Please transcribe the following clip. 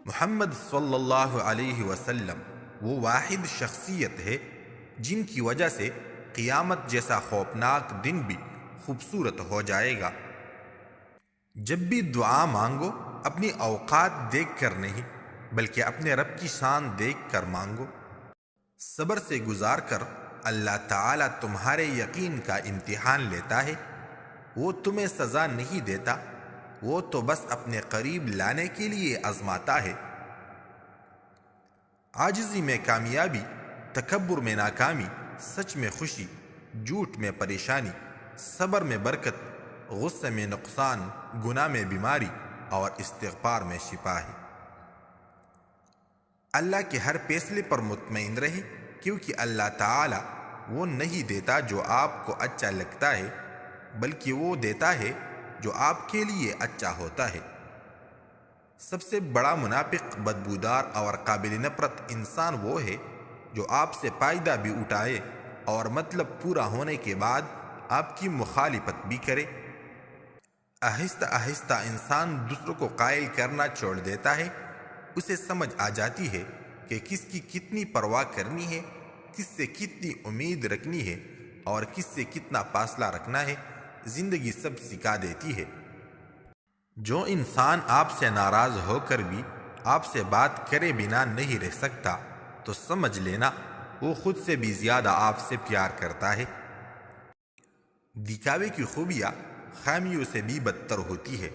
محمد صلی اللہ علیہ وسلم وہ واحد شخصیت ہے جن کی وجہ سے قیامت جیسا خوفناک دن بھی خوبصورت ہو جائے گا۔ جب بھی دعا مانگو اپنی اوقات دیکھ کر نہیں بلکہ اپنے رب کی شان دیکھ کر مانگو۔ صبر سے گزار کر اللہ تعالیٰ تمہارے یقین کا امتحان لیتا ہے۔ وہ تمہیں سزا نہیں دیتا، وہ تو بس اپنے قریب لانے کے لیے آزماتا ہے۔ عاجزی میں کامیابی، تکبر میں ناکامی، سچ میں خوشی، جھوٹ میں پریشانی، صبر میں برکت، غصے میں نقصان، گناہ میں بیماری اور استغفار میں شفا ہے۔ اللہ کے ہر فیصلے پر مطمئن رہے، کیونکہ اللہ تعالیٰ وہ نہیں دیتا جو آپ کو اچھا لگتا ہے بلکہ وہ دیتا ہے جو آپ کے لیے اچھا ہوتا ہے۔ سب سے بڑا منافق، بدبودار اور قابل نفرت انسان وہ ہے جو آپ سے فائدہ بھی اٹھائے اور مطلب پورا ہونے کے بعد آپ کی مخالفت بھی کرے۔ آہستہ آہستہ انسان دوسروں کو قائل کرنا چھوڑ دیتا ہے۔ اسے سمجھ آ جاتی ہے کہ کس کی کتنی پرواہ کرنی ہے، کس سے کتنی امید رکھنی ہے اور کس سے کتنا فاصلہ رکھنا ہے۔ زندگی سب سکھا دیتی ہے۔ جو انسان آپ سے ناراض ہو کر بھی آپ سے بات کرے بنا نہیں رہ سکتا تو سمجھ لینا وہ خود سے بھی زیادہ آپ سے پیار کرتا ہے۔ دکھاوے کی خوبیاں خامیوں سے بھی بدتر ہوتی ہے۔